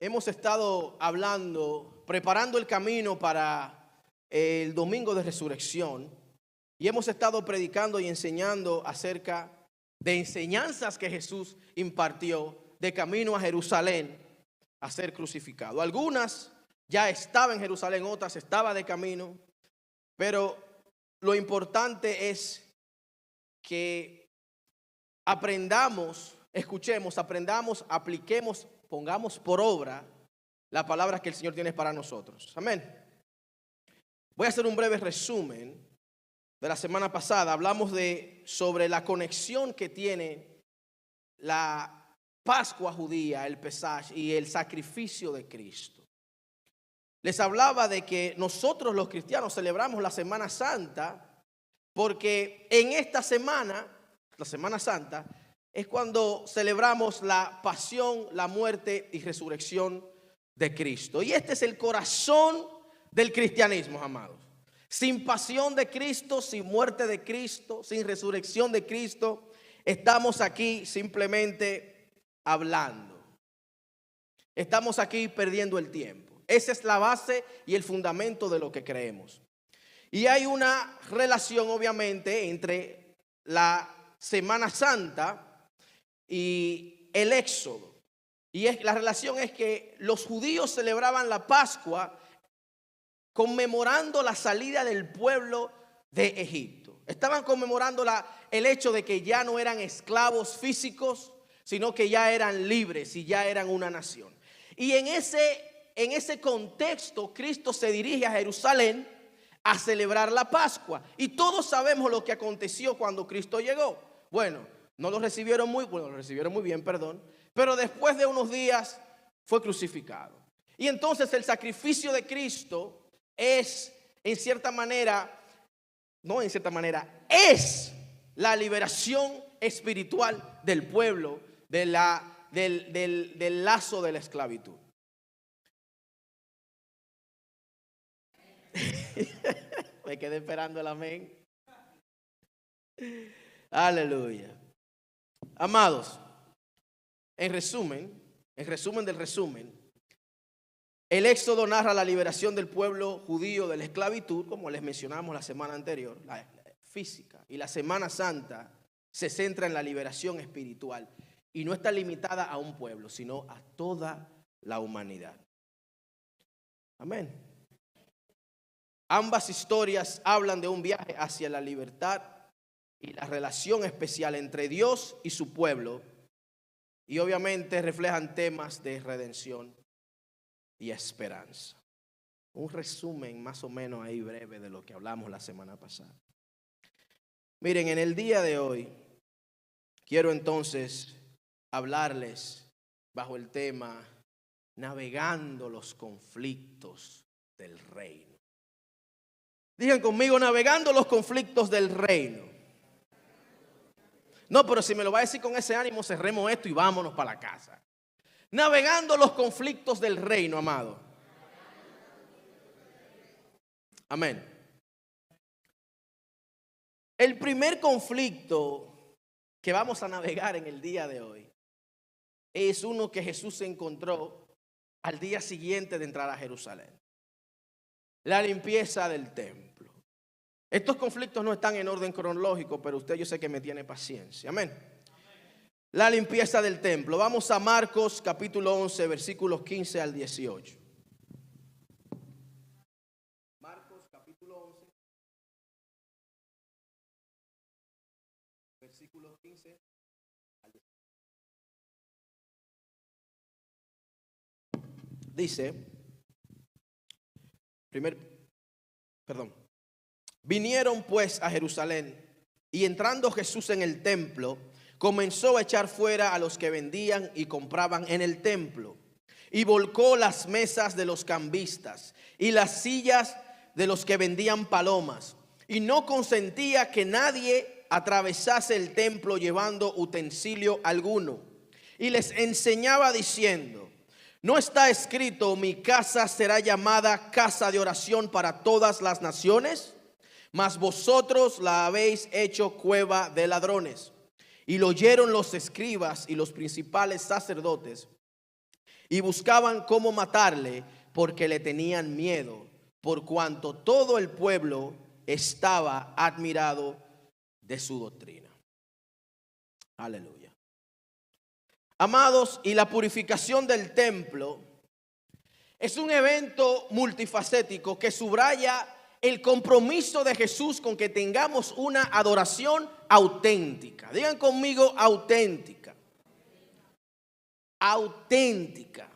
hemos estado hablando, preparando el camino para el domingo de resurrección, y hemos estado predicando y enseñando acerca de enseñanzas que Jesús impartió de camino a Jerusalén a ser crucificado. Algunas ya estaban en Jerusalén, otras estaban de camino, pero lo importante es que aprendamos, escuchemos, aprendamos, apliquemos, pongamos por obra la palabra que el Señor tiene para nosotros. Amén. Voy a hacer un breve resumen de la semana pasada. Hablamos sobre la conexión que tiene la Pascua judía, el Pesaj y el sacrificio de Cristo. Les hablaba de que nosotros los cristianos celebramos la Semana Santa porque en esta semana, la Semana Santa, es cuando celebramos la pasión, la muerte y resurrección de Cristo. Y este es el corazón del cristianismo, amados. Sin pasión de Cristo, sin muerte de Cristo, sin resurrección de Cristo, estamos aquí simplemente hablando. Estamos aquí perdiendo el tiempo. Esa es la base y el fundamento de lo que creemos. Y hay una relación, obviamente, entre la Semana Santa y el Éxodo. Y la relación es que los judíos celebraban la Pascua conmemorando la salida del pueblo de Egipto. Estaban conmemorando el hecho de que ya no eran esclavos físicos, sino que ya eran libres y ya eran una nación. Y en ese contexto, Cristo se dirige a Jerusalén a celebrar la Pascua. Y todos sabemos lo que aconteció cuando Cristo llegó. Bueno, lo recibieron muy bien, pero después de unos días fue crucificado. Y entonces el sacrificio de Cristo es, es la liberación espiritual del pueblo del lazo de la esclavitud. Me quedé esperando el amén. Aleluya. Amados, en resumen del resumen, el Éxodo narra la liberación del pueblo judío de la esclavitud, como les mencionamos la semana anterior, la física. Y la Semana Santa se centra en la liberación espiritual y no está limitada a un pueblo, sino a toda la humanidad. Amén. Ambas historias hablan de un viaje hacia la libertad y la relación especial entre Dios y su pueblo, y obviamente reflejan temas de redención y esperanza. Un resumen más o menos ahí breve de lo que hablamos la semana pasada. Miren, en el día de hoy quiero entonces hablarles bajo el tema navegando los conflictos del reino. Digan conmigo, navegando los conflictos del reino. No, pero si me lo va a decir con ese ánimo, cerremos esto y vámonos para la casa. Navegando los conflictos del reino, amado. Amén. El primer conflicto que vamos a navegar en el día de hoy es uno que Jesús se encontró al día siguiente de entrar a Jerusalén. La limpieza del templo. Estos conflictos no están en orden cronológico, pero usted yo sé que me tiene paciencia. Amén. La limpieza del templo. Vamos a Marcos capítulo 11, versículos 15 al 18. Marcos capítulo 11, versículos 15 al 18. Dice, vinieron pues a Jerusalén, y entrando Jesús en el templo, comenzó a echar fuera a los que vendían y compraban en el templo, y volcó las mesas de los cambistas y las sillas de los que vendían palomas, y no consentía que nadie atravesase el templo llevando utensilio alguno, y les enseñaba diciendo: ¿no está escrito, mi casa será llamada casa de oración para todas las naciones? Mas vosotros la habéis hecho cueva de ladrones. Y lo oyeron los escribas y los principales sacerdotes. y buscaban cómo matarle porque le tenían miedo, por cuanto todo el pueblo estaba admirado de su doctrina. Aleluya. Amados, y la purificación del templo es un evento multifacético que subraya el compromiso de Jesús con que tengamos una adoración auténtica. Digan conmigo, auténtica. Auténtica.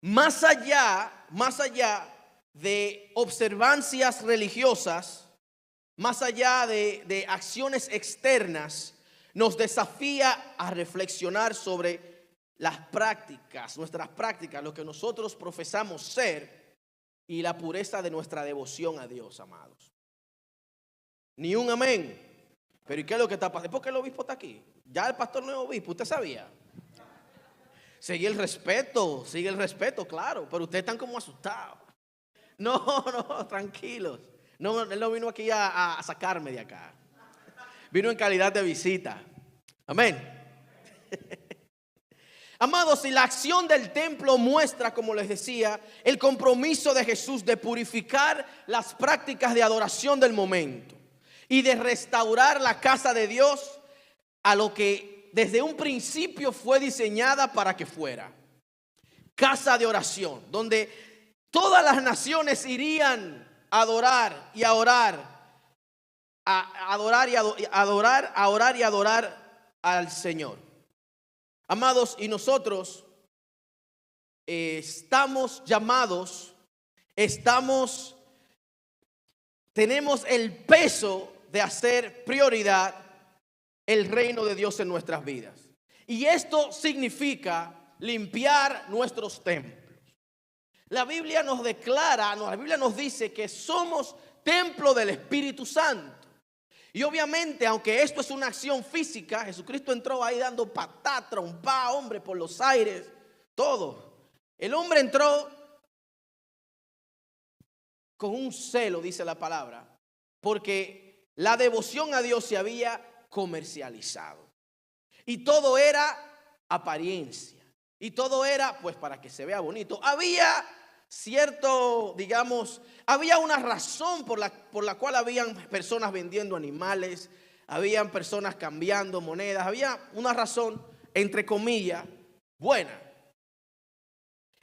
Más allá de observancias religiosas, más allá de acciones externas, nos desafía a reflexionar sobre las prácticas, nuestras prácticas, lo que nosotros profesamos ser y la pureza de nuestra devoción a Dios, amados. Ni un amén. Pero ¿y qué es lo que está pasando? ¿Por qué el obispo está aquí? Ya el pastor no es obispo, ¿usted sabía? Sigue el respeto, claro, pero ustedes están como asustados. No, tranquilos. No, él no vino aquí a sacarme de acá. Vino en calidad de visita. Amén. Amados, y la acción del templo muestra, como les decía, el compromiso de Jesús de purificar las prácticas de adoración del momento y de restaurar la casa de Dios a lo que desde un principio fue diseñada para que fuera. Casa de oración, donde todas las naciones irían a adorar y a orar, a orar y adorar al Señor. Amados, y nosotros estamos llamados, tenemos el peso de hacer prioridad el reino de Dios en nuestras vidas. Y esto significa limpiar nuestros templos. La Biblia nos declara, la Biblia nos dice que somos templo del Espíritu Santo. Y obviamente, aunque esto es una acción física, Jesucristo entró ahí dando patá, trompa, hombre, por los aires, todo. El hombre entró con un celo, dice la palabra, porque la devoción a Dios se había comercializado. Y todo era apariencia. Y todo era, pues, para que se vea bonito. Había cierto, digamos, había una razón por la cual habían personas vendiendo animales, habían personas cambiando monedas, había una razón, entre comillas, buena.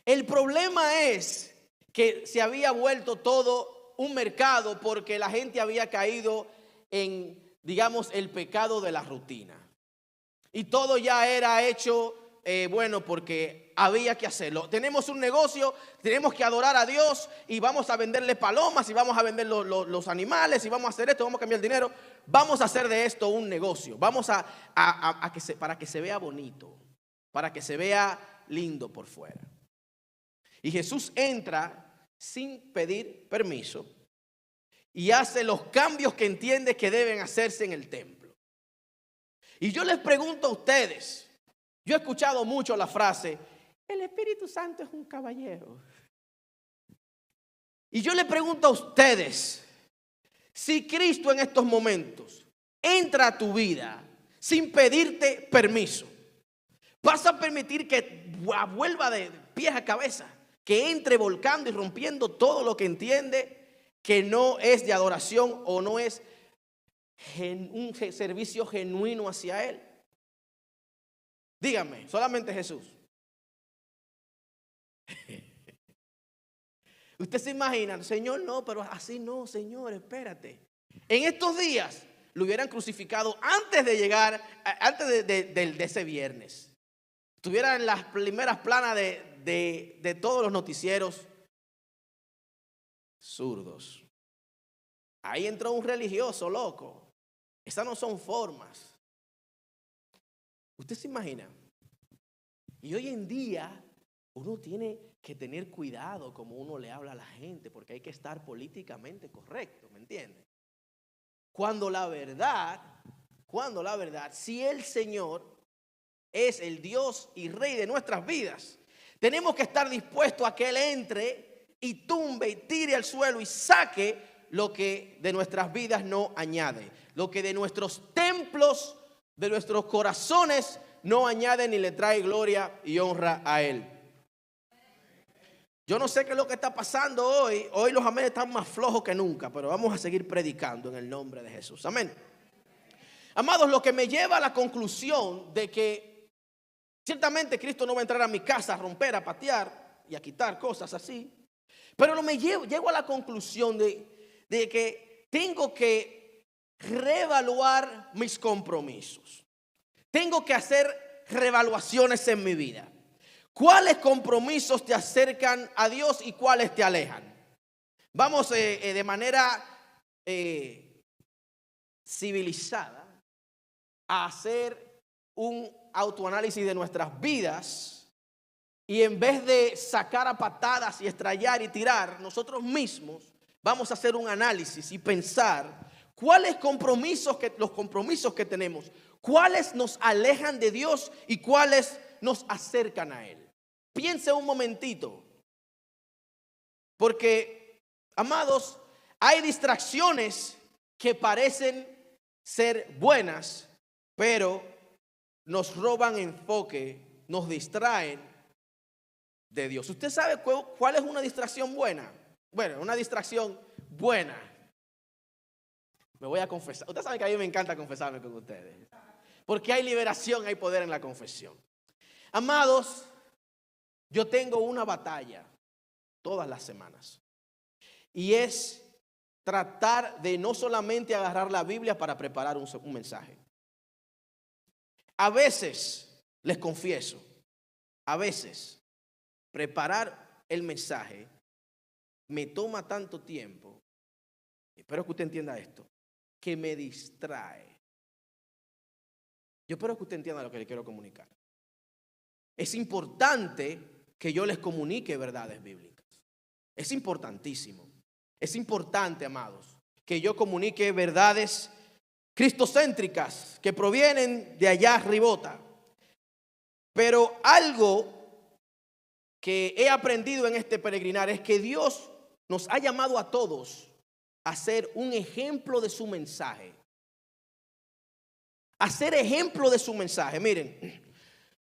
El problema es que se había vuelto todo un mercado porque la gente había caído en, digamos, el pecado de la rutina. Y todo ya era hecho, bueno, porque había que hacerlo. Tenemos un negocio, tenemos que adorar a Dios y vamos a venderle palomas y vamos a vender los animales y vamos a hacer esto, vamos a cambiar el dinero. Vamos a hacer de esto un negocio. Vamos para que se vea bonito, para que se vea lindo por fuera. Y Jesús entra sin pedir permiso y hace los cambios que entiende que deben hacerse en el templo. Y yo les pregunto a ustedes, yo he escuchado mucho la frase, el Espíritu Santo es un caballero. Y yo le pregunto a ustedes, si Cristo en estos momentos entra a tu vida sin pedirte permiso, ¿vas a permitir que vuelva de pies a cabeza? Que entre volcando y rompiendo todo lo que entiende que no es de adoración o no es un servicio genuino hacia Él. Dígame, solamente Jesús. Usted se imagina, Señor, no, pero así no, Señor, espérate. En estos días lo hubieran crucificado antes de llegar, antes de ese viernes. Estuviera en las primeras planas de todos los noticieros zurdos. Ahí entró un religioso loco. Esas no son formas. ¿Usted se imagina? Y hoy en día uno tiene que tener cuidado como uno le habla a la gente, porque hay que estar políticamente correcto, ¿me entiende? Cuando la verdad, si el Señor es el Dios y Rey de nuestras vidas, tenemos que estar dispuestos a que Él entre y tumbe y tire al suelo y saque lo que de nuestras vidas no añade, lo que de nuestros templos, de nuestros corazones no añade ni le trae gloria y honra a Él. Yo no sé qué es lo que está pasando hoy. Hoy los amenes están más flojos que nunca, pero vamos a seguir predicando en el nombre de Jesús. Amén. Amados, lo que me lleva a la conclusión de que ciertamente Cristo no va a entrar a mi casa a romper, a patear y a quitar cosas así. Pero llego a la conclusión de que tengo que reevaluar mis compromisos. Tengo que hacer reevaluaciones en mi vida. ¿Cuáles compromisos te acercan a Dios y cuáles te alejan? Vamos de manera civilizada a hacer un autoanálisis de nuestras vidas y en vez de sacar a patadas y estrellar y tirar, nosotros mismos vamos a hacer un análisis y pensar cuáles los compromisos que tenemos, cuáles nos alejan de Dios y cuáles nos acercan a Él. Piense un momentito, porque, amados, hay distracciones que parecen ser buenas, pero nos roban enfoque, nos distraen de Dios. ¿Usted sabe cuál es una distracción buena? Bueno, una distracción buena. Me voy a confesar. Ustedes saben que a mí me encanta confesarme con ustedes, porque hay liberación, hay poder en la confesión. Amados, yo tengo una batalla todas las semanas y es tratar de no solamente agarrar la Biblia para preparar un mensaje. A veces, les confieso, a veces preparar el mensaje me toma tanto tiempo, espero que usted entienda esto, que me distrae. Yo espero que usted entienda lo que le quiero comunicar. Es importante que yo les comunique verdades bíblicas. Es importantísimo. Es importante, amados, que yo comunique verdades cristocéntricas que provienen de allá arribota. Pero algo que he aprendido en este peregrinar es que Dios nos ha llamado a todos a ser un ejemplo de su mensaje. A ser ejemplo de su mensaje. Miren,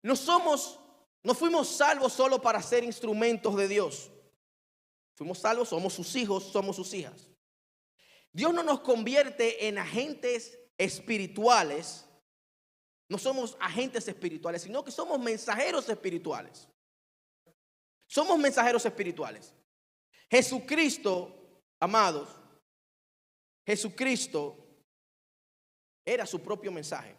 no fuimos salvos solo para ser instrumentos de Dios. Fuimos salvos, somos sus hijos, somos sus hijas. Dios no nos convierte en agentes espirituales. No somos agentes espirituales, sino que somos mensajeros espirituales. Somos mensajeros espirituales. Jesucristo, amados, Jesucristo era su propio mensaje.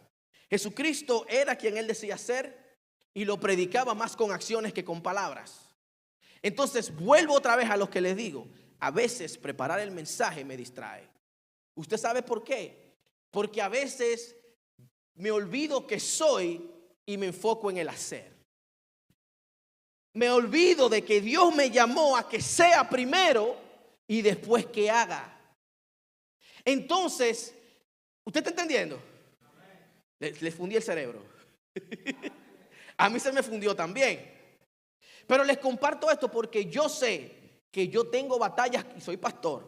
Jesucristo era quien Él decía ser y lo predicaba más con acciones que con palabras. Entonces, vuelvo otra vez a lo que les digo. A veces preparar el mensaje me distrae. ¿Usted sabe por qué? Porque a veces me olvido que soy y me enfoco en el hacer. Me olvido de que Dios me llamó a que sea primero y después que haga. Entonces, ¿usted está entendiendo? Le fundí el cerebro. A mí se me fundió también. Pero les comparto esto porque yo sé que yo tengo batallas y soy pastor.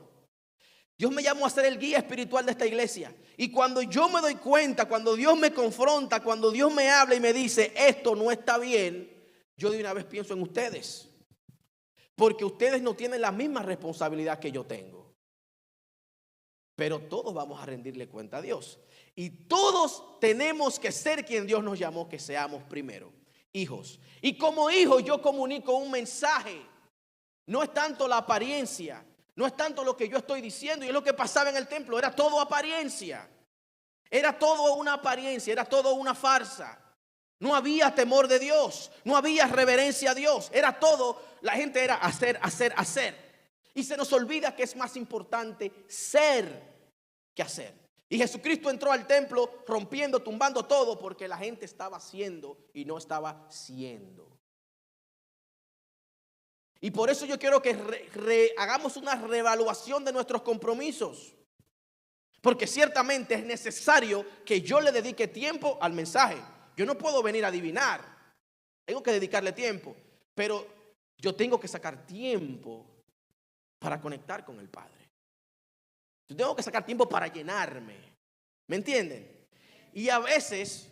Dios me llamó a ser el guía espiritual de esta iglesia. Y cuando yo me doy cuenta, cuando Dios me confronta, cuando Dios me habla y me dice, esto no está bien, yo de una vez pienso en ustedes. Porque ustedes no tienen la misma responsabilidad que yo tengo. Pero todos vamos a rendirle cuenta a Dios. Y todos tenemos que ser quien Dios nos llamó que seamos primero. Hijos. Y como hijo yo comunico un mensaje. No es tanto la apariencia, no es tanto lo que yo estoy diciendo. Y es lo que pasaba en el templo, era todo apariencia. Era todo una apariencia, era todo una farsa. No había temor de Dios, no había reverencia a Dios. Era todo, la gente era hacer, hacer, hacer. Y se nos olvida que es más importante ser que hacer. Y Jesucristo entró al templo rompiendo, tumbando todo porque la gente estaba haciendo y no estaba siendo. Y por eso yo quiero que hagamos una reevaluación de nuestros compromisos. Porque ciertamente es necesario que yo le dedique tiempo al mensaje. Yo no puedo venir a adivinar. Tengo que dedicarle tiempo. Pero yo tengo que sacar tiempo para conectar con el Padre. Yo tengo que sacar tiempo para llenarme. ¿Me entienden? Y a veces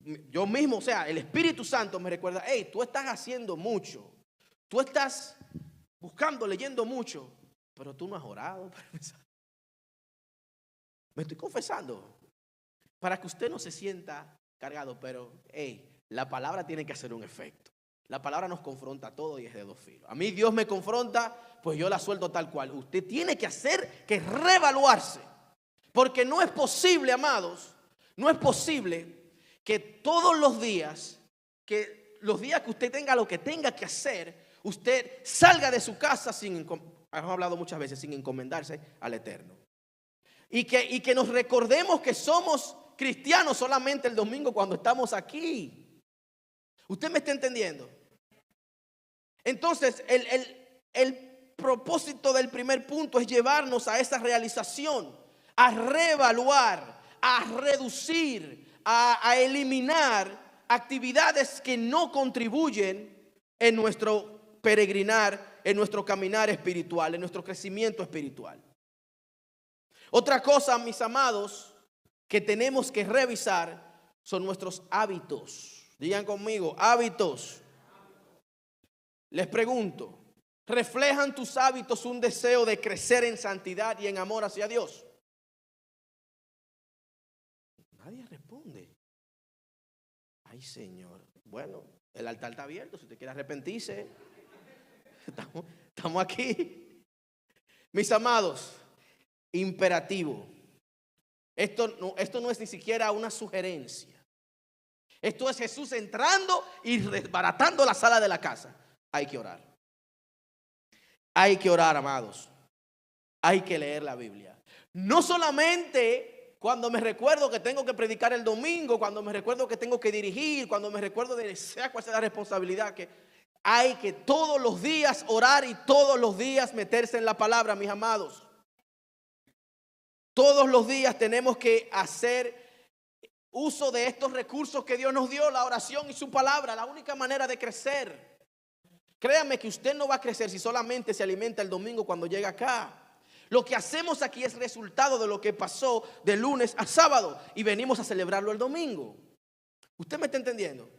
Yo mismo, o sea, el Espíritu Santo me recuerda, hey, tú estás haciendo mucho, tú estás buscando, leyendo mucho, pero tú no has orado. Me estoy confesando para que usted no se sienta cargado, pero hey, la palabra tiene que hacer un efecto. La palabra nos confronta a todo y es de dos filos. A mí Dios me confronta, pues yo la suelto tal cual. Usted tiene que hacer que reevaluarse, porque no es posible, amados, no es posible que todos los días, que los días que usted tenga lo que tenga que hacer, usted salga de su casa sin, hemos hablado muchas veces, sin encomendarse al Eterno. Y que nos recordemos que somos cristianos solamente el domingo cuando estamos aquí. ¿Usted me está entendiendo? Entonces, el propósito del primer punto es llevarnos a esa realización, a reevaluar, a reducir, a eliminar actividades que no contribuyen en nuestro peregrinar, en nuestro caminar espiritual, en nuestro crecimiento espiritual. Otra cosa, mis amados, que tenemos que revisar son nuestros hábitos. Digan conmigo, hábitos. Les pregunto, ¿reflejan tus hábitos un deseo de crecer en santidad y en amor hacia Dios? Nadie responde. Ay, Señor. Bueno, el altar está abierto. Si usted quiere arrepentirse, estamos aquí. Mis amados, imperativo. Esto no es ni siquiera una sugerencia. Esto es Jesús entrando y desbaratando la sala de la casa. Hay que orar. Hay que orar, amados. Hay que leer la Biblia. No solamente cuando me recuerdo que tengo que predicar el domingo, cuando me recuerdo que tengo que dirigir, cuando me recuerdo de sea cual sea la responsabilidad, que hay que todos los días orar y todos los días meterse en la palabra, mis amados. Todos los días tenemos que hacer uso de estos recursos que Dios nos dio, la oración y su palabra, la única manera de crecer. Créame que usted no va a crecer si solamente se alimenta el domingo cuando llega acá. Lo que hacemos aquí es resultado de lo que pasó de lunes a sábado y venimos a celebrarlo el domingo. ¿Usted me está entendiendo?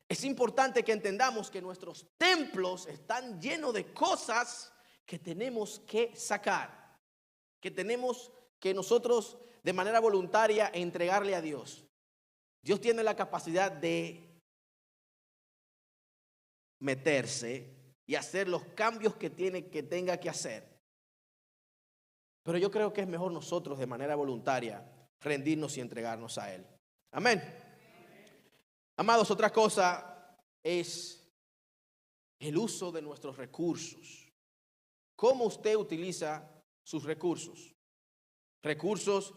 Es importante que entendamos que nuestros templos están llenos de cosas que tenemos que sacar, que tenemos que nosotros de manera voluntaria entregarle a Dios. Dios tiene la capacidad de meterse y hacer los cambios que tenga que hacer. Pero yo creo que es mejor nosotros de manera voluntaria rendirnos y entregarnos a Él. Amén. Amados, otra cosa es el uso de nuestros recursos. ¿Cómo usted utiliza sus recursos? Recursos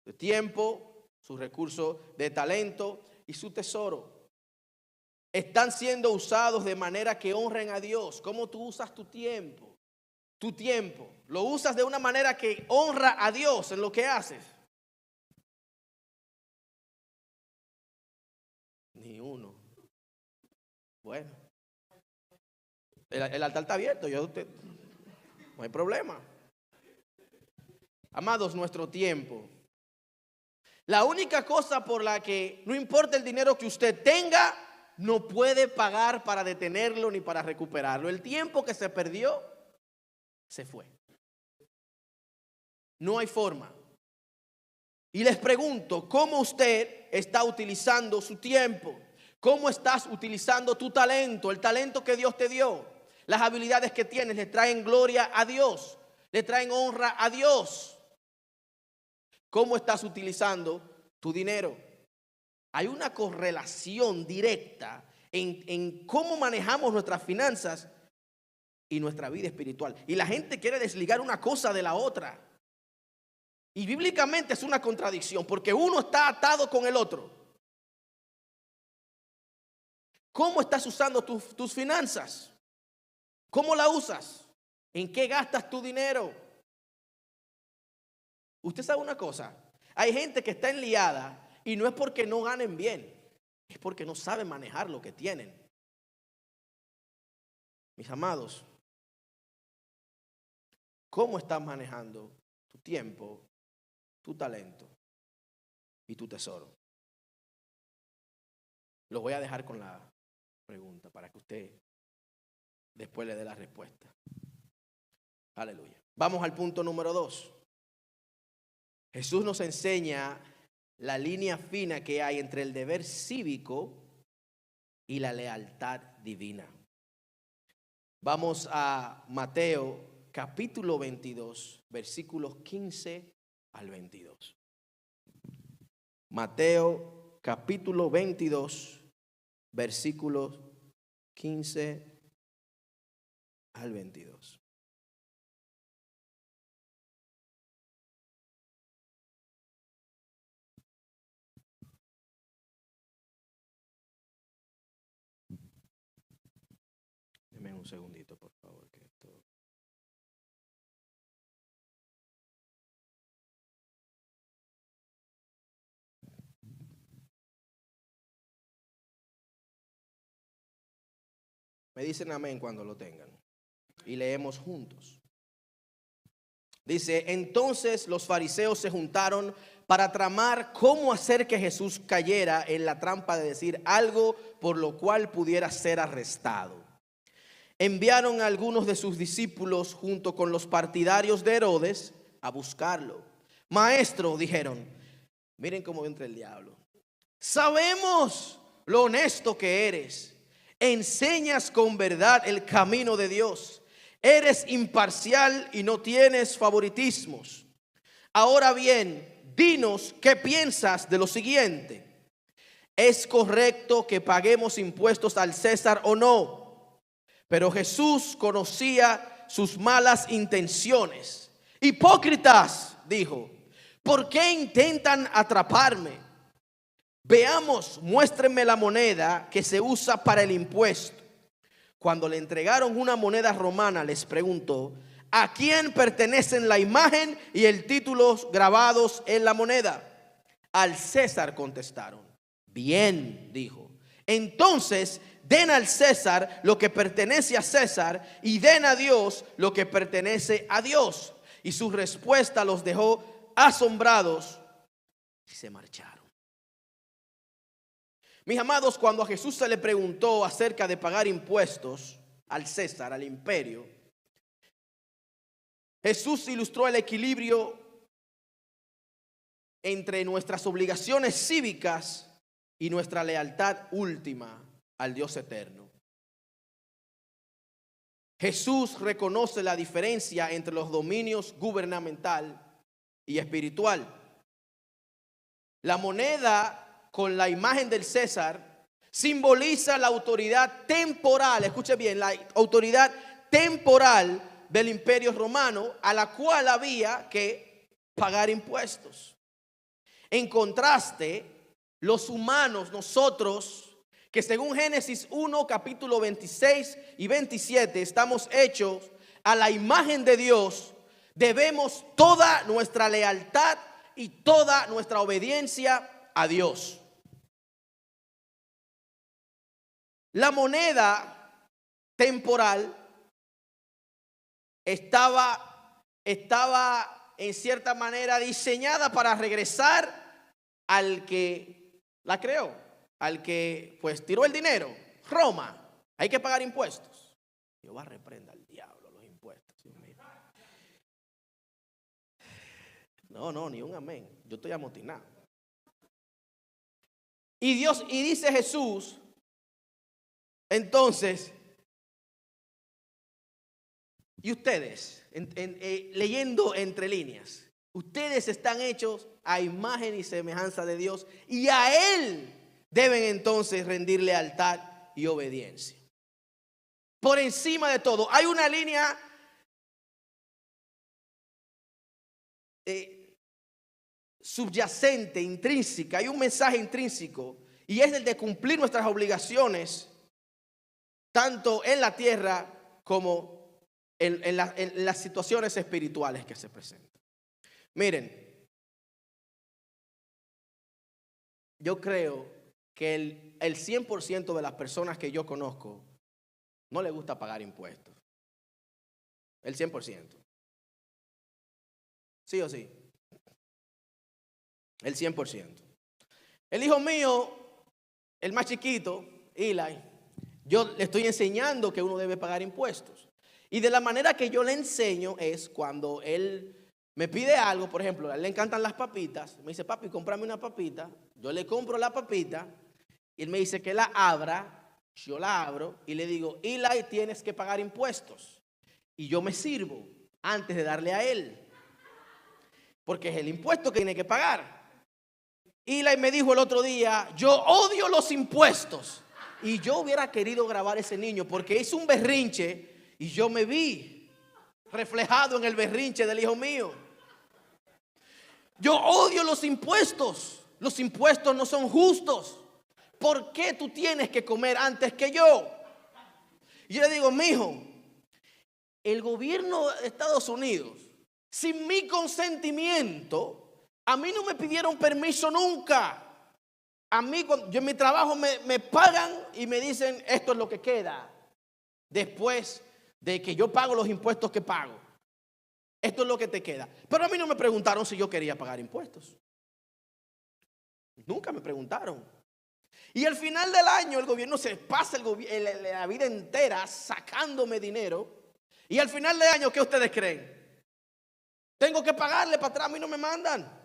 de tiempo, sus recursos de talento y su tesoro. Están siendo usados de manera que honren a Dios. ¿Cómo tú usas tu tiempo? Tu tiempo, ¿lo usas de una manera que honra a Dios en lo que haces? Ni uno. Bueno, el altar está abierto, no hay problema. Amados, nuestro tiempo. La única cosa por la que no importa el dinero que usted tenga, no puede pagar para detenerlo ni para recuperarlo. El tiempo que se perdió, se fue. No hay forma. Y les pregunto, ¿cómo usted está utilizando su tiempo? ¿Cómo estás utilizando tu talento? El talento que Dios te dio. Las habilidades que tienes le traen gloria a Dios. Le traen honra a Dios. ¿Cómo estás utilizando tu dinero? Hay una correlación directa en cómo manejamos nuestras finanzas y nuestra vida espiritual. Y la gente quiere desligar una cosa de la otra. Y bíblicamente es una contradicción porque uno está atado con el otro. ¿Cómo estás usando tus finanzas? ¿Cómo la usas? ¿En qué gastas tu dinero? Usted sabe una cosa, hay gente que está enliada y no es porque no ganen bien, es porque no saben manejar lo que tienen. Mis amados, ¿cómo estás manejando tu tiempo, tu talento y tu tesoro? Lo voy a dejar con la pregunta para que usted después le dé la respuesta. Aleluya. Vamos al punto número 2. Jesús nos enseña la línea fina que hay entre el deber cívico y la lealtad divina. Vamos a Mateo capítulo 22, versículos 15 al 22. Mateo capítulo 22, versículos 15 al 22. Deme un segundito, por favor, que esto... Me dicen amén cuando lo tengan. Y leemos juntos. Dice, entonces los fariseos se juntaron para tramar cómo hacer que Jesús cayera en la trampa de decir algo por lo cual pudiera ser arrestado. Enviaron a algunos de sus discípulos junto con los partidarios de Herodes a buscarlo. Maestro, dijeron, miren cómo entra el diablo. Sabemos lo honesto que eres. Enseñas con verdad el camino de Dios. Eres imparcial y no tienes favoritismos. Ahora bien, dinos qué piensas de lo siguiente. ¿Es correcto que paguemos impuestos al César o no? Pero Jesús conocía sus malas intenciones. Hipócritas, dijo, ¿por qué intentan atraparme? Veamos, muéstrenme la moneda que se usa para el impuesto. Cuando le entregaron una moneda romana, les preguntó, ¿a quién pertenecen la imagen y el título grabados en la moneda? Al César, contestaron. Bien, dijo. Entonces, den al César lo que pertenece a César y den a Dios lo que pertenece a Dios. Y su respuesta los dejó asombrados y se marcharon. Mis amados, cuando a Jesús se le preguntó acerca de pagar impuestos al César, al imperio, Jesús ilustró el equilibrio entre nuestras obligaciones cívicas y nuestra lealtad última al Dios eterno. Jesús reconoce la diferencia entre los dominios gubernamental y espiritual. La moneda con la imagen del César simboliza la autoridad temporal, escuche bien, la autoridad temporal del imperio romano a la cual había que pagar impuestos. En contraste, los humanos, nosotros, que según Génesis 1, capítulo 26 y 27, estamos hechos a la imagen de Dios, debemos toda nuestra lealtad y toda nuestra obediencia a Dios. La moneda temporal estaba en cierta manera diseñada para regresar al que la creó, al que pues tiró el dinero. Roma, hay que pagar impuestos. Jehová reprenda al diablo los impuestos. Dios mío. No, ni un amén. Yo estoy amotinado. Y dice Jesús, entonces, y ustedes, leyendo entre líneas, ustedes están hechos a imagen y semejanza de Dios y a Él deben entonces rendir lealtad y obediencia. Por encima de todo, hay una línea subyacente, intrínseca, hay un mensaje intrínseco y es el de cumplir nuestras obligaciones tanto en la tierra como en las situaciones espirituales que se presentan. Miren, yo creo que el 100% de las personas que yo conozco no le gusta pagar impuestos. El 100%. ¿Sí o sí? El 100%. El hijo mío el más chiquito, Eli, yo le estoy enseñando que uno debe pagar impuestos. Y de la manera que yo le enseño es cuando él me pide algo, por ejemplo, a él le encantan las papitas. Me dice, papi, cómprame una papita. Yo le compro la papita y él me dice que la abra. Yo la abro y le digo, Eli, tienes que pagar impuestos. Y yo me sirvo antes de darle a él, porque es el impuesto que tiene que pagar. Eli me dijo el otro día, yo odio los impuestos. Y yo hubiera querido grabar a ese niño porque hizo un berrinche y yo me vi reflejado en el berrinche del hijo mío. Yo odio los impuestos. Los impuestos no son justos. ¿Por qué tú tienes que comer antes que yo? Y yo le digo, mijo, el gobierno de Estados Unidos, sin mi consentimiento, a mí no me pidieron permiso nunca. A mí, yo en mi trabajo me pagan y me dicen, esto es lo que queda después de que yo pago los impuestos que pago. Esto es lo que te queda. Pero a mí no me preguntaron si yo quería pagar impuestos. Nunca me preguntaron. Y al final del año el gobierno se pasa la vida entera sacándome dinero. Y al final del año, ¿qué ustedes creen? Tengo que pagarle para atrás, a mí no me mandan.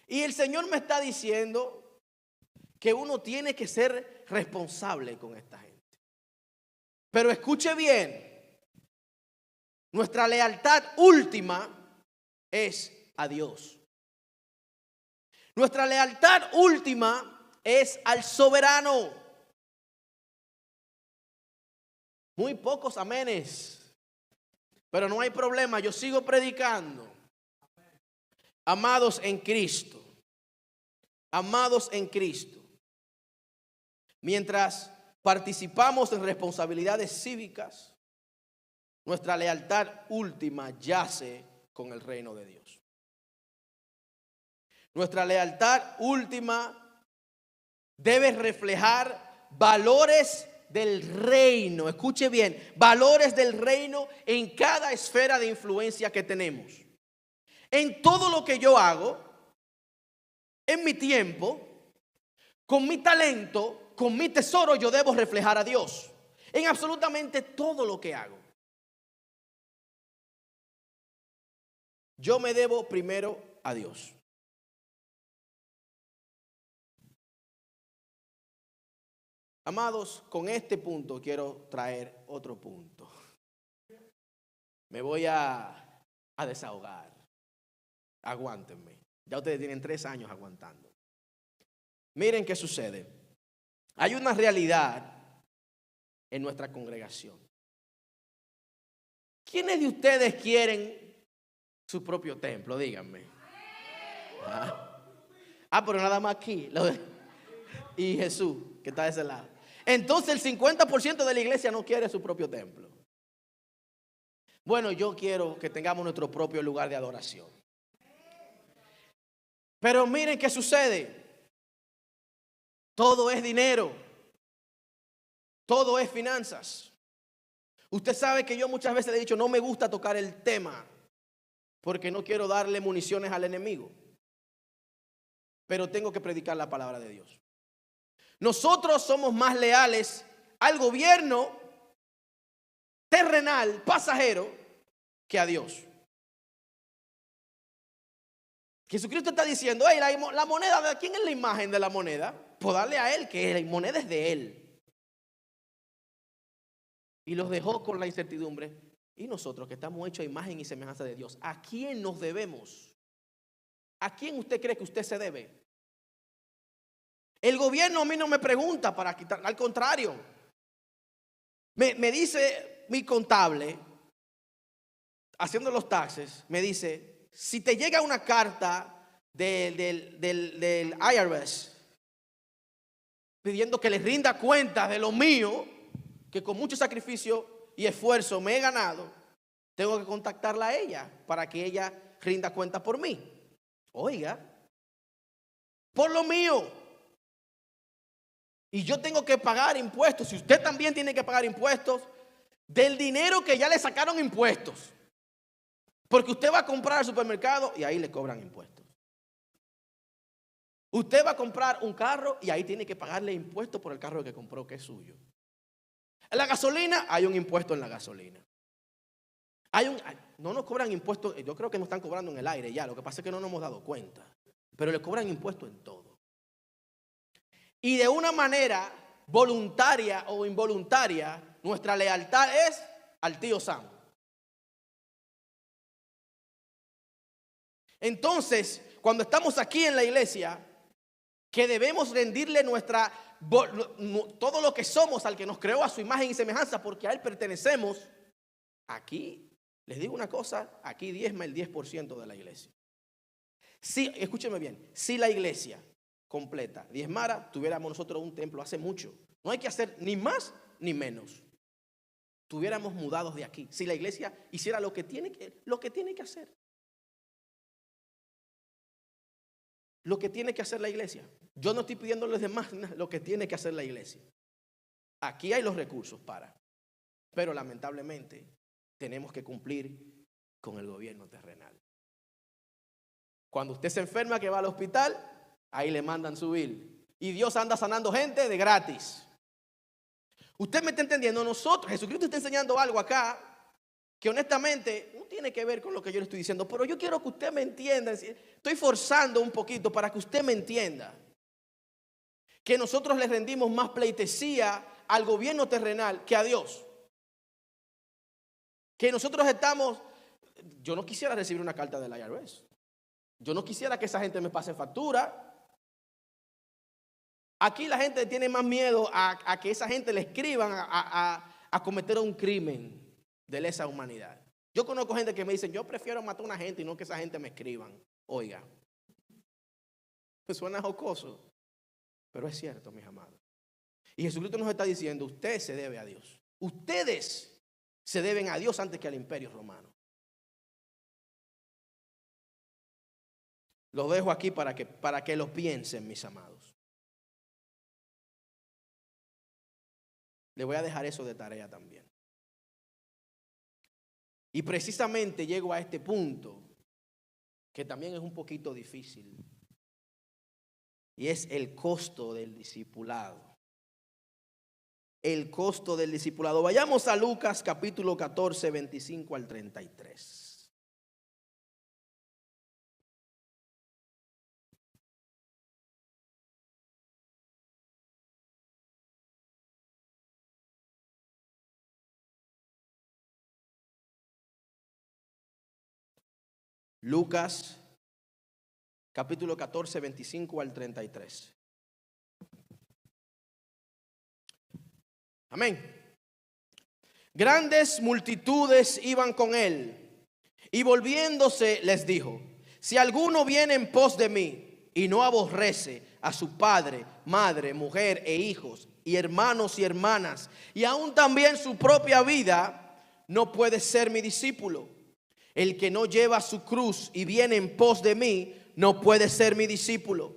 Y el Señor me está diciendo que uno tiene que ser responsable con esta gente. Pero escuche bien, nuestra lealtad última es a Dios. Nuestra lealtad última es al soberano. Muy pocos amenes, pero no hay problema, yo sigo predicando. Amados en Cristo, amados en Cristo, mientras participamos en responsabilidades cívicas, nuestra lealtad última yace con el reino de Dios. Nuestra lealtad última debe reflejar valores del reino. Escuche bien, valores del reino en cada esfera de influencia que tenemos. En todo lo que yo hago, en mi tiempo, con mi talento, con mi tesoro, yo debo reflejar a Dios. En absolutamente todo lo que hago. Yo me debo primero a Dios. Amados, con este punto quiero traer otro punto. Me voy a desahogar. Aguántenme. Ya ustedes tienen 3 años aguantando. Miren qué sucede. Hay una realidad en nuestra congregación. ¿Quiénes de ustedes quieren su propio templo? Díganme. Pero nada más aquí. Y Jesús, que está de ese lado. Entonces el 50% de la iglesia no quiere su propio templo. Bueno, yo quiero que tengamos nuestro propio lugar de adoración. Pero miren qué sucede. Todo es dinero. Todo es finanzas. Usted sabe que yo muchas veces le he dicho, no me gusta tocar el tema porque no quiero darle municiones al enemigo. Pero tengo que predicar la palabra de Dios. Nosotros somos más leales al gobierno terrenal, pasajero, que a Dios. Jesucristo está diciendo, hey, la moneda, ¿de quién es la imagen de la moneda? Pues darle a Él, que la moneda es de Él. Y los dejó con la incertidumbre. Y nosotros que estamos hechos a imagen y semejanza de Dios, ¿a quién nos debemos? ¿A quién usted cree que usted se debe? El gobierno a mí no me pregunta para quitar, al contrario. Me dice mi contable, haciendo los taxes, me dice, si te llega una carta del IRS pidiendo que le rinda cuenta de lo mío, que con mucho sacrificio y esfuerzo me he ganado, tengo que contactarla a ella para que ella rinda cuenta por mí. Oiga, por lo mío. Y yo tengo que pagar impuestos. Si usted también tiene que pagar impuestos del dinero que ya le sacaron impuestos. Porque usted va a comprar al supermercado y ahí le cobran impuestos. Usted va a comprar un carro y ahí tiene que pagarle impuestos por el carro que compró, que es suyo. En la gasolina hay un impuesto en la gasolina. No nos cobran impuestos, yo creo que nos están cobrando en el aire ya, lo que pasa es que no nos hemos dado cuenta. Pero le cobran impuestos en todo. Y de una manera voluntaria o involuntaria, nuestra lealtad es al tío Sam. Entonces, cuando estamos aquí en la iglesia, que debemos rendirle todo lo que somos al que nos creó a su imagen y semejanza, porque a él pertenecemos. Aquí, les digo una cosa, aquí diezma el 10% de la iglesia. Sí, escúcheme bien, si la iglesia completa diezmara, tuviéramos nosotros un templo hace mucho. No hay que hacer ni más ni menos. Tuviéramos mudados de aquí. Si la iglesia hiciera lo que tiene que hacer. Lo que tiene que hacer la iglesia. Yo no estoy pidiendo a los demás lo que tiene que hacer la iglesia. Aquí hay los recursos pero lamentablemente tenemos que cumplir con el gobierno terrenal. Cuando usted se enferma que va al hospital, ahí le mandan su bill. Y Dios anda sanando gente de gratis. Usted me está entendiendo. Jesucristo está enseñando algo acá que honestamente no tiene que ver con lo que yo le estoy diciendo, pero yo quiero que usted me entienda. Estoy forzando un poquito para que usted me entienda. Que nosotros le rendimos más pleitesía al gobierno terrenal que a Dios. Que nosotros yo no quisiera recibir una carta del IRS. Yo no quisiera que esa gente me pase factura. Aquí la gente tiene más miedo a que esa gente le escriban a cometer un crimen de lesa humanidad. Yo conozco gente que me dice, yo prefiero matar a una gente y no que esa gente me escriban. Oiga, suena jocoso, pero es cierto, mis amados. Y Jesucristo nos está diciendo, usted se debe a Dios. Ustedes se deben a Dios antes que al imperio romano. Los dejo aquí para que lo piensen, mis amados. Le voy a dejar eso de tarea también. Y precisamente llego a este punto que también es un poquito difícil. Y es el costo del discipulado. El costo del discipulado. Vayamos a Lucas capítulo 14, 25 al 33. Lucas, capítulo 14, 25 al 33. Amén. Grandes multitudes iban con él, y volviéndose les dijo, si alguno viene en pos de mí, y no aborrece a su padre, madre, mujer e hijos, y hermanos y hermanas, y aún también su propia vida, no puede ser mi discípulo. El que no lleva su cruz y viene en pos de mí, no puede ser mi discípulo.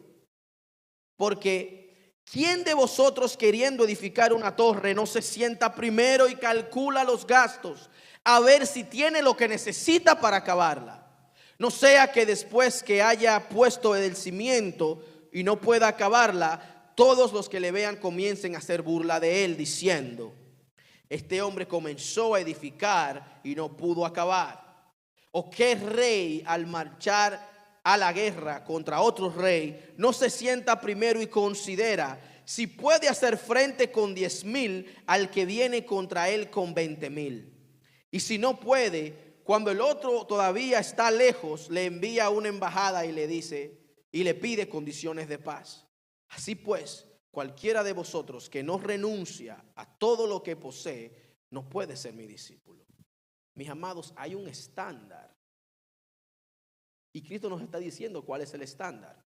Porque ¿quién de vosotros queriendo edificar una torre no se sienta primero y calcula los gastos a ver si tiene lo que necesita para acabarla? No sea que después que haya puesto el cimiento y no pueda acabarla, todos los que le vean comiencen a hacer burla de él, diciendo, este hombre comenzó a edificar y no pudo acabar. ¿O qué rey al marchar a la guerra contra otro rey no se sienta primero y considera si puede hacer frente con 10,000 al que viene contra él con 20,000? Y si no puede, cuando el otro todavía está lejos, le envía una embajada y le dice y le pide condiciones de paz. Así pues, cualquiera de vosotros que no renuncia a todo lo que posee, no puede ser mi discípulo. Mis amados, hay un estándar. Y Cristo nos está diciendo cuál es el estándar.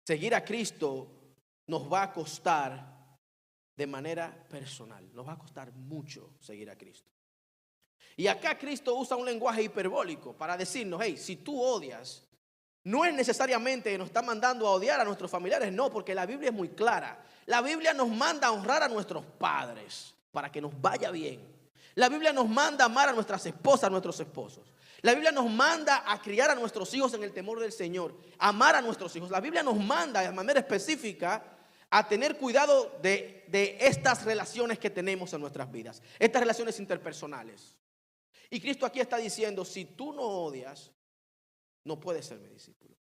Seguir a Cristo nos va a costar de manera personal. Nos va a costar mucho seguir a Cristo. Y acá Cristo usa un lenguaje hiperbólico para decirnos, hey, si tú odias, no es necesariamente que nos está mandando a odiar a nuestros familiares, no, porque la Biblia es muy clara. La Biblia nos manda a honrar a nuestros padres para que nos vaya bien. La Biblia nos manda a amar a nuestras esposas, a nuestros esposos. La Biblia nos manda a criar a nuestros hijos en el temor del Señor, amar a nuestros hijos. La Biblia nos manda de manera específica a tener cuidado de estas relaciones que tenemos en nuestras vidas, estas relaciones interpersonales. Y Cristo aquí está diciendo, si tú no odias, no puedes ser mi discípulo.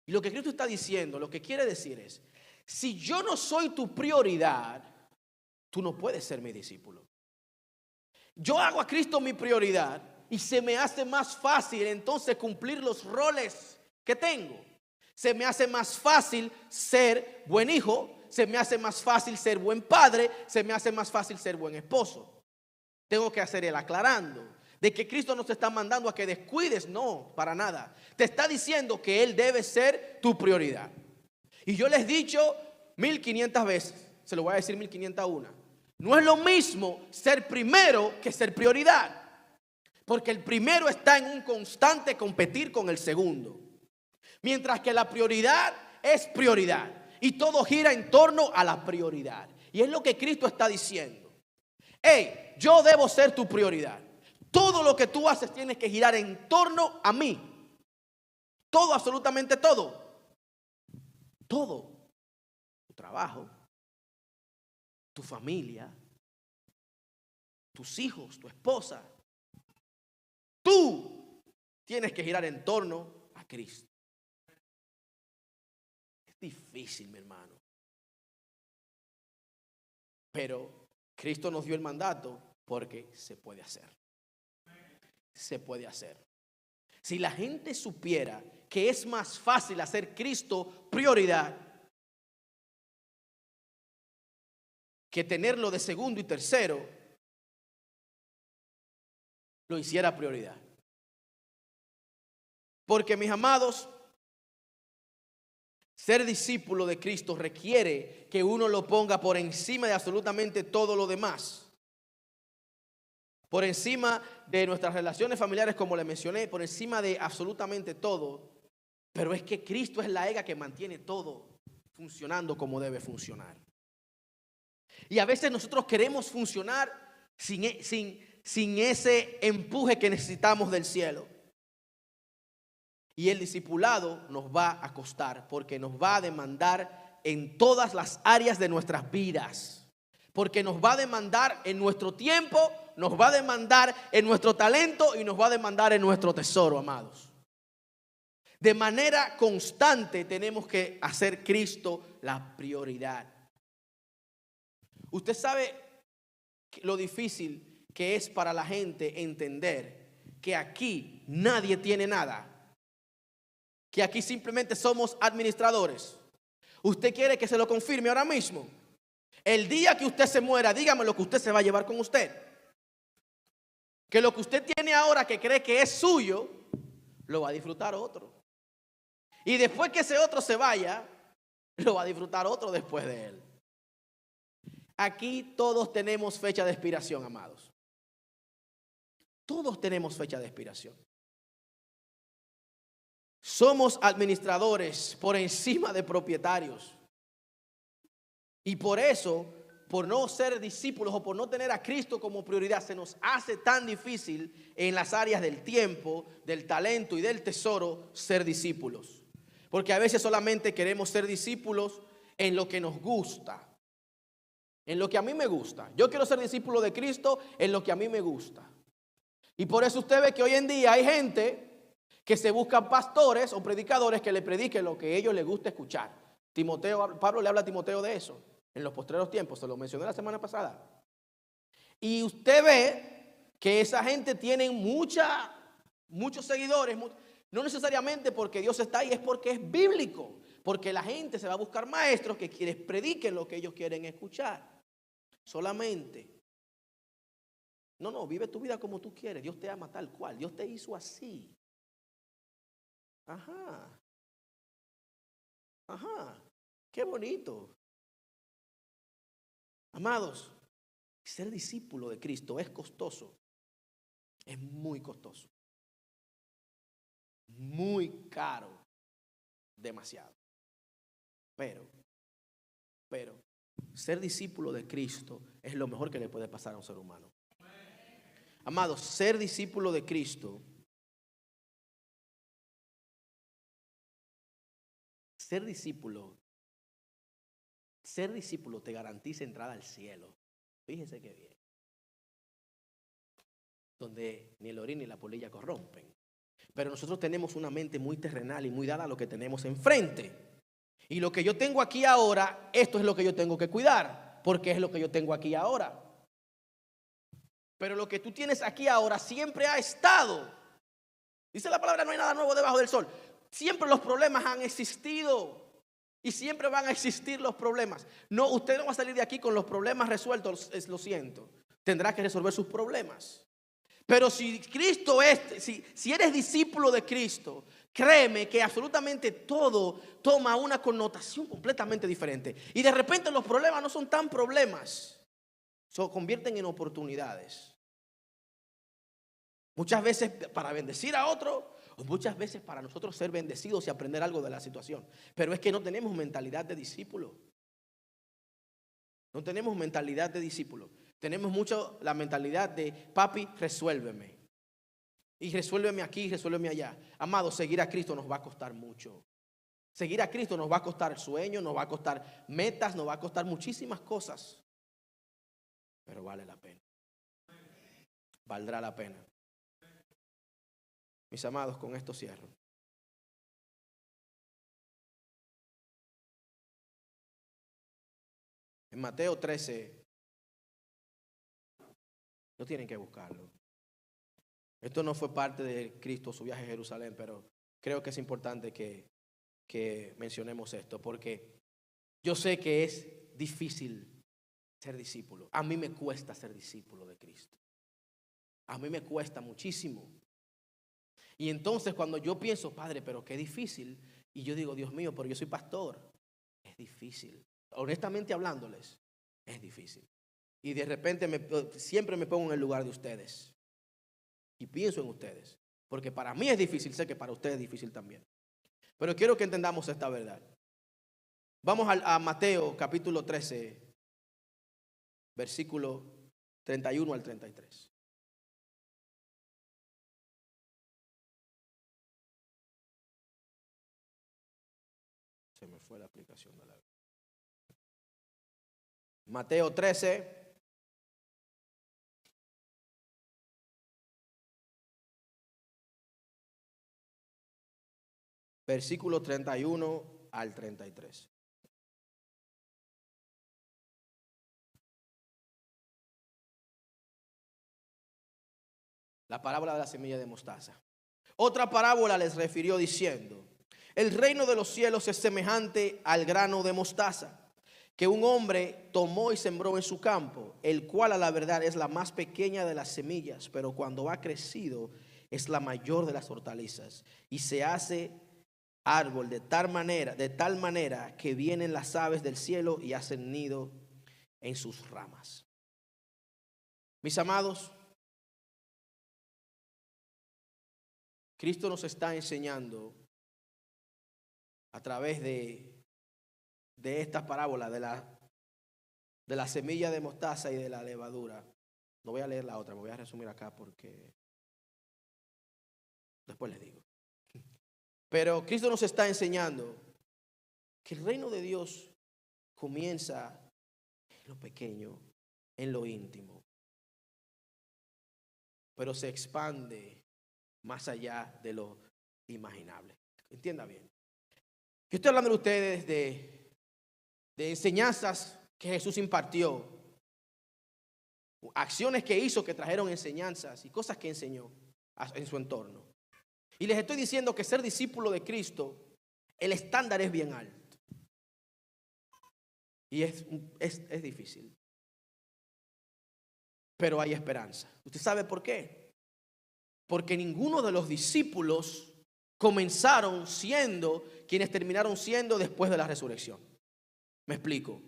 Y lo que Cristo está diciendo, lo que quiere decir es, si yo no soy tu prioridad, tú no puedes ser mi discípulo. Yo hago a Cristo mi prioridad y se me hace más fácil entonces cumplir los roles que tengo. Se me hace más fácil ser buen hijo, se me hace más fácil ser buen padre, se me hace más fácil ser buen esposo. Tengo que hacer el aclarando de que Cristo no te está mandando a que descuides, no, para nada. Te está diciendo que Él debe ser tu prioridad. Y yo les he dicho 1500 veces, se lo voy a decir 1501. No es lo mismo ser primero que ser prioridad. Porque el primero está en un constante competir con el segundo. Mientras que la prioridad es prioridad. Y todo gira en torno a la prioridad. Y es lo que Cristo está diciendo. Hey, yo debo ser tu prioridad. Todo lo que tú haces tiene que girar en torno a mí. Todo, absolutamente todo. Todo. Tu trabajo, tu familia, tus hijos, tu esposa. Tú tienes que girar en torno a Cristo. Es difícil, mi hermano. Pero Cristo nos dio el mandato porque se puede hacer. Se puede hacer. Si la gente supiera que es más fácil hacer Cristo prioridad que tenerlo de segundo y tercero, lo hiciera prioridad. Porque, mis amados, ser discípulo de Cristo requiere que uno lo ponga por encima de absolutamente todo lo demás. Por encima de nuestras relaciones familiares, como le mencioné, por encima de absolutamente todo. Pero es que Cristo es la ega que mantiene todo funcionando como debe funcionar. Y a veces nosotros queremos funcionar sin ese empuje que necesitamos del cielo. Y el discipulado nos va a costar, porque nos va a demandar en todas las áreas de nuestras vidas. Porque nos va a demandar en nuestro tiempo, nos va a demandar en nuestro talento y nos va a demandar en nuestro tesoro, amados. De manera constante tenemos que hacer Cristo la prioridad. Usted sabe lo difícil que es para la gente entender que aquí nadie tiene nada. Que aquí simplemente somos administradores. ¿Usted quiere que se lo confirme ahora mismo? El día que usted se muera, dígame lo que usted se va a llevar con usted. Que lo que usted tiene ahora que cree que es suyo, lo va a disfrutar otro. Y después que ese otro se vaya, lo va a disfrutar otro después de él. Aquí todos tenemos fecha de expiración, amados. Todos tenemos fecha de expiración. Somos administradores por encima de propietarios. Y por eso, por no ser discípulos o por no tener a Cristo como prioridad, se nos hace tan difícil en las áreas del tiempo, del talento y del tesoro ser discípulos. Porque a veces solamente queremos ser discípulos en lo que nos gusta. En lo que a mí me gusta. Yo quiero ser discípulo de Cristo en lo que a mí me gusta. Y por eso usted ve que hoy en día hay gente que se buscan pastores o predicadores que le prediquen lo que a ellos les gusta escuchar. Pablo le habla a Timoteo de eso en los postreros tiempos, se lo mencioné la semana pasada. Y usted ve que esa gente tiene muchos seguidores, no necesariamente porque Dios está ahí, es porque es bíblico, porque la gente se va a buscar maestros que les prediquen lo que ellos quieren escuchar. Solamente. No, vive tu vida como tú quieres, Dios te ama tal cual, Dios te hizo así. Ajá, qué bonito. Amados, ser discípulo de Cristo es costoso, es muy costoso, muy caro, demasiado. Pero, ser discípulo de Cristo es lo mejor que le puede pasar a un ser humano. Amados, ser discípulo de Cristo, ser discípulo te garantiza entrada al cielo. Fíjese qué bien. Donde ni el orín ni la polilla corrompen. Pero nosotros tenemos una mente muy terrenal y muy dada a lo que tenemos enfrente. Y lo que yo tengo aquí ahora, esto es lo que yo tengo que cuidar, porque es lo que yo tengo aquí ahora. Pero lo que tú tienes aquí ahora siempre ha estado. Dice la palabra, no hay nada nuevo debajo del sol. Siempre los problemas han existido. Y siempre van a existir los problemas. No, usted no va a salir de aquí con los problemas resueltos, lo siento. Tendrá que resolver sus problemas. Pero si Cristo si eres discípulo de Cristo, créeme que absolutamente todo toma una connotación completamente diferente. Y de repente los problemas no son tan problemas, se convierten en oportunidades. Muchas veces para bendecir a otro, o muchas veces para nosotros ser bendecidos y aprender algo de la situación. Pero es que no tenemos mentalidad de discípulo. No tenemos mentalidad de discípulo. Tenemos mucho la mentalidad de papi, resuélveme. Y resuélveme aquí, resuélveme allá. Amado, seguir a Cristo nos va a costar mucho. Seguir a Cristo nos va a costar sueños, nos va a costar metas, nos va a costar muchísimas cosas. Pero vale la pena. Valdrá la pena. Mis amados, con esto cierro. En Mateo 13, no tienen que buscarlo. Esto no fue parte de Cristo, su viaje a Jerusalén, pero creo que es importante que mencionemos esto, porque yo sé que es difícil ser discípulo. A mí me cuesta ser discípulo de Cristo. A mí me cuesta muchísimo. Y entonces cuando yo pienso, Padre, pero qué difícil, y yo digo, Dios mío, pero yo soy pastor, es difícil. Honestamente hablándoles, es difícil. Y de repente siempre me pongo en el lugar de ustedes. Y pienso en ustedes. Porque para mí es difícil, sé que para ustedes es difícil también. Pero quiero que entendamos esta verdad. Vamos a Mateo capítulo 13, versículo 31 al 33. Se me fue la aplicación de la... Mateo 13. Versículo 31 al 33. La parábola de la semilla de mostaza. Otra parábola les refirió diciendo: el reino de los cielos es semejante al grano de mostaza, que un hombre tomó y sembró en su campo, el cual a la verdad es la más pequeña de las semillas, pero cuando ha crecido es la mayor de las hortalizas, y se hace árbol de tal manera que vienen las aves del cielo y hacen nido en sus ramas. Mis amados, Cristo nos está enseñando a través de esta parábola de la semilla de mostaza y de la levadura. No voy a leer la otra, me voy a resumir acá porque después les digo. Pero Cristo nos está enseñando que el reino de Dios comienza en lo pequeño, en lo íntimo, pero se expande más allá de lo imaginable. Entienda bien. Yo estoy hablando de ustedes de enseñanzas que Jesús impartió, acciones que hizo que trajeron enseñanzas y cosas que enseñó en su entorno. Y les estoy diciendo que ser discípulo de Cristo, el estándar es bien alto. Y es difícil. Pero hay esperanza. ¿Usted sabe por qué? Porque ninguno de los discípulos comenzaron siendo quienes terminaron siendo después de la resurrección. Me explico.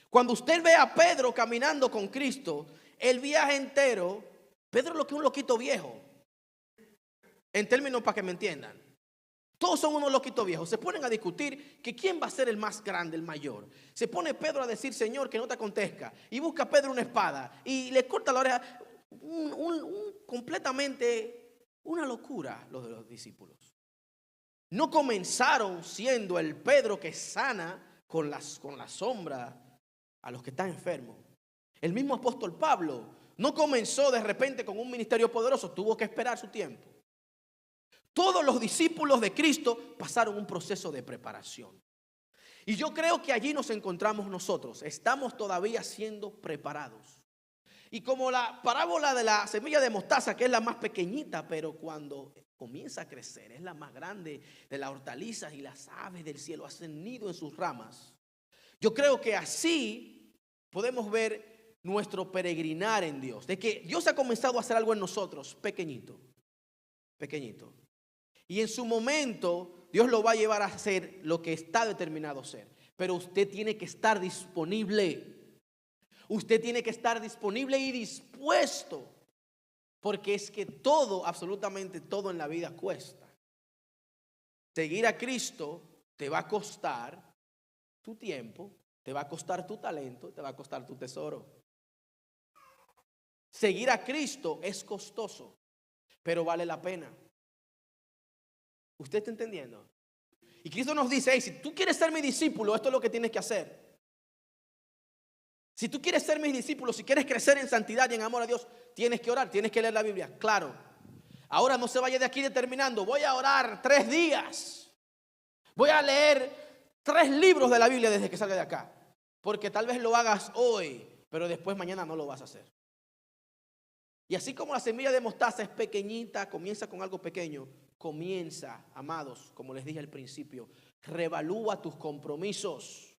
Cuando usted ve a Pedro caminando con Cristo, el viaje entero, Pedro es lo que es un loquito viejo. En términos para que me entiendan. Todos son unos loquitos viejos. Se ponen a discutir que quién va a ser el más grande, el mayor. Se pone Pedro a decir, Señor, que no te acontezca. Y busca a Pedro una espada y le corta la oreja. completamente una locura los de los discípulos. No comenzaron siendo el Pedro que sana con la sombra a los que están enfermos. El mismo apóstol Pablo no comenzó de repente con un ministerio poderoso, tuvo que esperar su tiempo. Todos los discípulos de Cristo pasaron un proceso de preparación. Y yo creo que allí nos encontramos nosotros. Estamos todavía siendo preparados. Y como la parábola de la semilla de mostaza, que es la más pequeñita, pero cuando comienza a crecer, es la más grande de las hortalizas y las aves del cielo hacen nido en sus ramas. Yo creo que así podemos ver nuestro peregrinar en Dios. De que Dios ha comenzado a hacer algo en nosotros, pequeñito, pequeñito. Y en su momento Dios lo va a llevar a hacer lo que está determinado a hacer. Pero usted tiene que estar disponible. Usted tiene que estar disponible y dispuesto. Porque es que todo, absolutamente todo en la vida cuesta. Seguir a Cristo te va a costar tu tiempo, te va a costar tu talento, te va a costar tu tesoro. Seguir a Cristo es costoso, pero vale la pena. ¿Usted está entendiendo? Y Cristo nos dice, hey, si tú quieres ser mi discípulo, esto es lo que tienes que hacer. Si tú quieres ser mis discípulos, si quieres crecer en santidad y en amor a Dios, tienes que orar, tienes que leer la Biblia, claro. Ahora no se vaya de aquí determinando, voy a orar 3 días. Voy a leer 3 libros de la Biblia desde que salga de acá. Porque tal vez lo hagas hoy, pero después mañana no lo vas a hacer. Y así como la semilla de mostaza es pequeñita, comienza con algo pequeño. Comienza, amados, como les dije al principio, revalúa tus compromisos.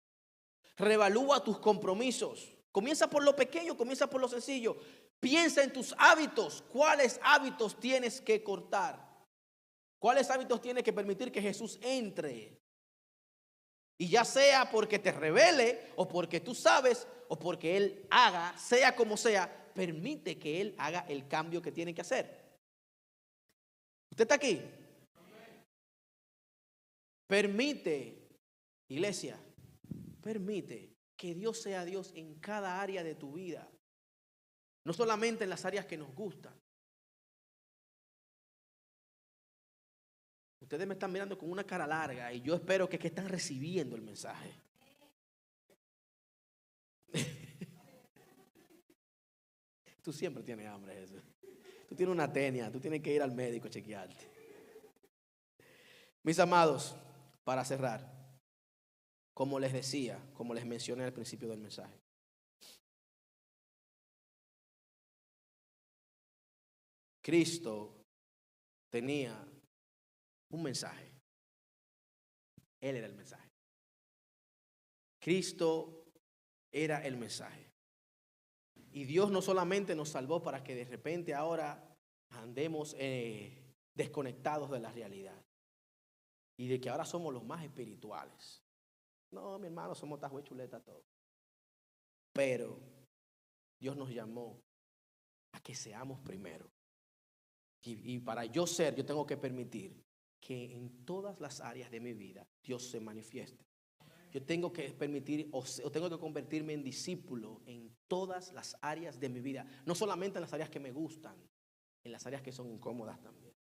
Revalúa tus compromisos. Comienza por lo pequeño, comienza por lo sencillo. Piensa en tus hábitos. ¿Cuáles hábitos tienes que cortar? ¿Cuáles hábitos tienes que permitir que Jesús entre? Y ya sea porque te revele, o porque tú sabes, o porque Él haga, sea como sea, permite que Él haga el cambio que tiene que hacer. ¿Usted está aquí? Permite, iglesia, permite que Dios sea Dios en cada área de tu vida. No solamente en las áreas que nos gustan. Ustedes me están mirando con una cara larga y yo espero que están recibiendo el mensaje. Tú siempre tienes hambre, Jesús. Tú tienes una tenia, tú tienes que ir al médico a chequearte. Mis amados, para cerrar, como les decía, como les mencioné al principio del mensaje, Cristo tenía un mensaje. Él era el mensaje. Cristo era el mensaje. Y Dios no solamente nos salvó para que de repente ahora andemos desconectados de la realidad y de que ahora somos los más espirituales. No, mi hermano, somos tajue chuleta todos. Pero Dios nos llamó a que seamos primero. Y para yo ser, yo tengo que permitir que en todas las áreas de mi vida Dios se manifieste. Yo tengo que permitir o tengo que convertirme en discípulo en todas las áreas de mi vida. No solamente en las áreas que me gustan, en las áreas que son incómodas también.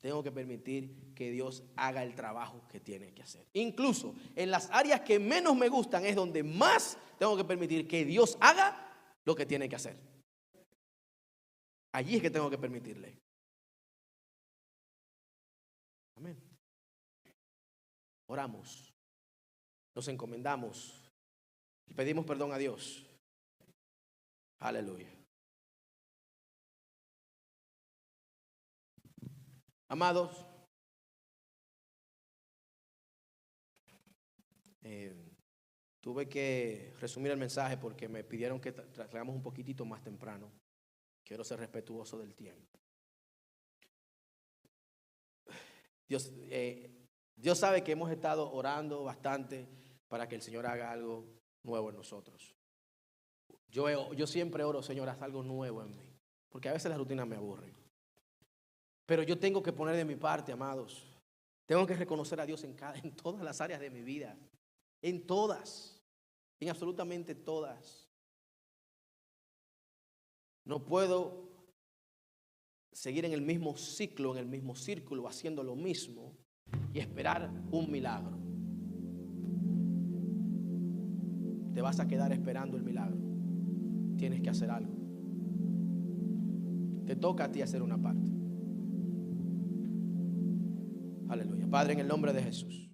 Tengo que permitir que Dios haga el trabajo que tiene que hacer. Incluso en las áreas que menos me gustan es donde más tengo que permitir que Dios haga lo que tiene que hacer. Allí es que tengo que permitirle. Amén. Oramos. Nos encomendamos y pedimos perdón a Dios. Aleluya. Amados, tuve que resumir el mensaje porque me pidieron que traigamos un poquitito más temprano. Quiero ser respetuoso del tiempo. Dios sabe que hemos estado orando bastante para que el Señor haga algo nuevo en nosotros. Yo siempre oro, Señor, haz algo nuevo en mí, porque a veces la rutina me aburre. Pero yo tengo que poner de mi parte, amados. Tengo que reconocer a Dios en todas las áreas de mi vida. En todas. En absolutamente todas. No puedo seguir en el mismo ciclo, en el mismo círculo, haciendo lo mismo y esperar un milagro. Te vas a quedar esperando el milagro. Tienes que hacer algo. Te toca a ti hacer una parte. Aleluya. Padre, en el nombre de Jesús.